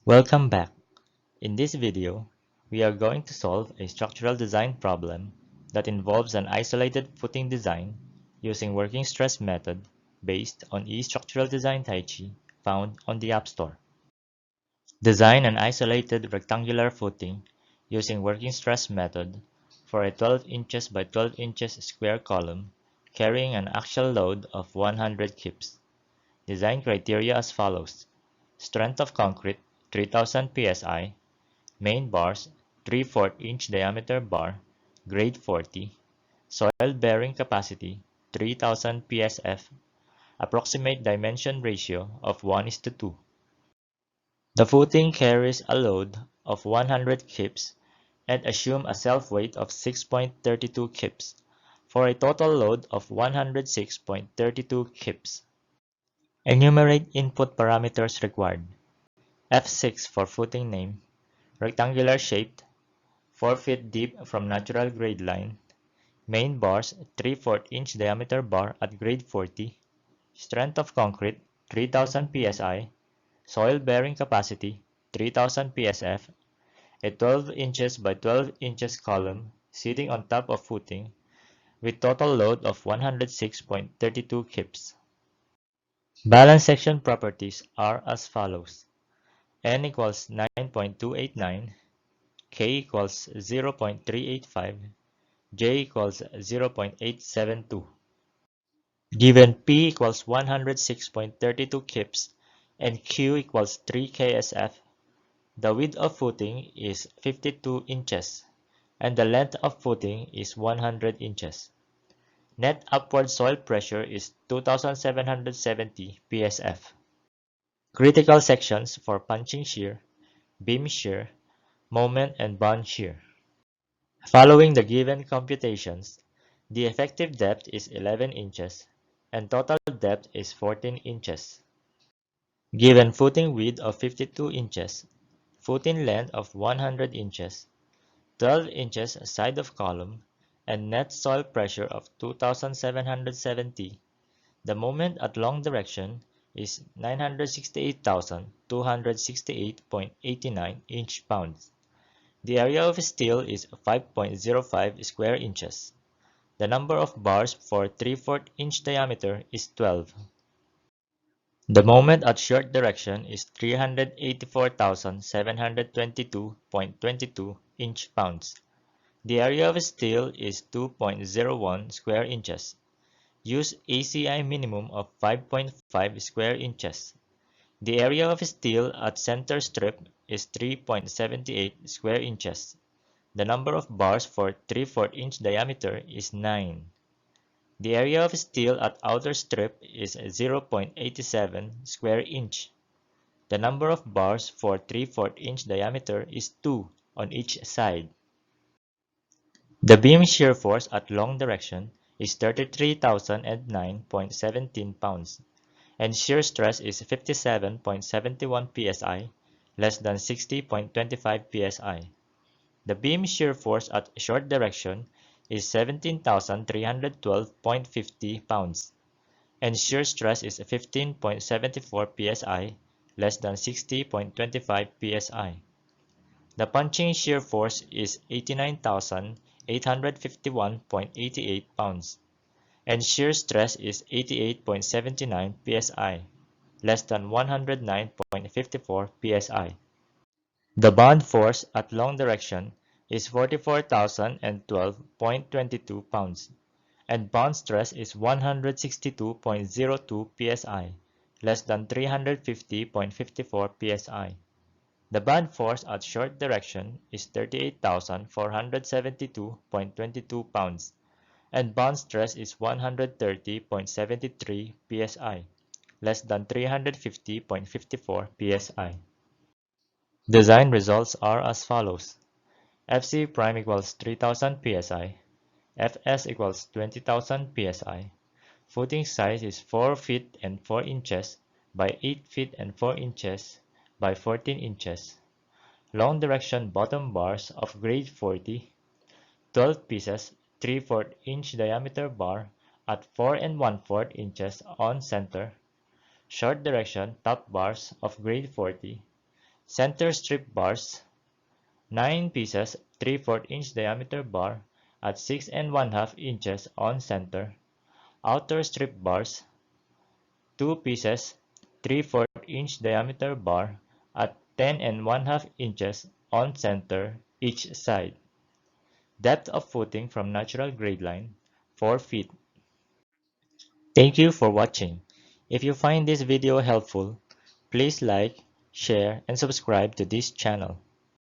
Welcome back. In this video, we are going to solve a structural design problem that involves an isolated footing design using working stress method based on eStructural Design Taichi found on the App Store. Design an isolated rectangular footing using working stress method for a 12 inches by 12 inches square column carrying an axial load of 100 kips. Design criteria as follows: strength of concrete 3000 psi, main bars 3/4 inch diameter bar, grade 40, soil bearing capacity 3000 psf, approximate dimension ratio of 1:2. The footing carries a load of 100 kips and assume a self-weight of 6.32 kips for a total load of 106.32 kips. Enumerate input parameters required. F6 for footing name, rectangular shaped, 4 feet deep from natural grade line, main bars 3/4 inch diameter bar at grade 40, strength of concrete 3000 psi, soil bearing capacity 3000 psf, a 12 inches by 12 inches column sitting on top of footing with total load of 106.32 kips. Balance section properties are as follows: n equals 9.289, k equals 0.385, j equals 0.872. Given p equals 106.32 kips and q equals 3 ksf, the width of footing is 52 inches and the length of footing is 100 inches. Net upward soil pressure is 2770 psf. Critical sections for punching shear, beam shear, moment and bond shear. Following the given computations, the effective depth is 11 inches and total depth is 14 inches. Given footing width of 52 inches, footing length of 100 inches, 12 inches side of column, and net soil pressure of 2770, the moment at long direction is 968,268.89 inch-pounds. The area of steel is 5.05 square inches. The number of bars for 3/4 inch diameter is 12. The moment at short direction is 384,722.22 inch-pounds. The area of steel is 2.01 square inches. Use ACI minimum of 5.5 square inches. The area of steel at center strip is 3.78 square inches. The number of bars for 3/4 inch diameter is 9. The area of steel at outer strip is 0.87 square inch. The number of bars for 3/4 inch diameter is 2 on each side. The beam shear force at long direction is 33,009.17 pounds, and shear stress is 57.71 psi, less than 60.25 psi. The beam shear force at short direction is 17,312.50 pounds, and shear stress is 15.74 psi, less than 60.25 psi. The punching shear force is 89,851.88 pounds, and shear stress is 88.79 psi, less than 109.54 psi. The bond force at long direction is 44,012.22 pounds, and bond stress is 162.02 psi, less than 350.54 psi. The bond force at short direction is 38,472.22 pounds, and bond stress is 130.73 psi, less than 350.54 psi. Design results are as follows: Fc prime equals 3000 psi, Fs equals 20,000 psi, footing size is 4 feet and 4 inches by 8 feet and 4 inches by 14 inches, long direction bottom bars of grade 40, 12 pieces 3/4 inch diameter bar at 4 1/4 inches on center, short direction top bars of grade 40, Center strip bars, 9 pieces 3/4 inch diameter bar at 6 1/2 inches on center. Outer strip bars, 2 pieces 3/4 inch diameter bar at 10 1/2 inches on center each side. Depth of footing from natural grade line, 4 feet. Thank you for watching. If you find this video helpful, please like, share, and subscribe to this channel.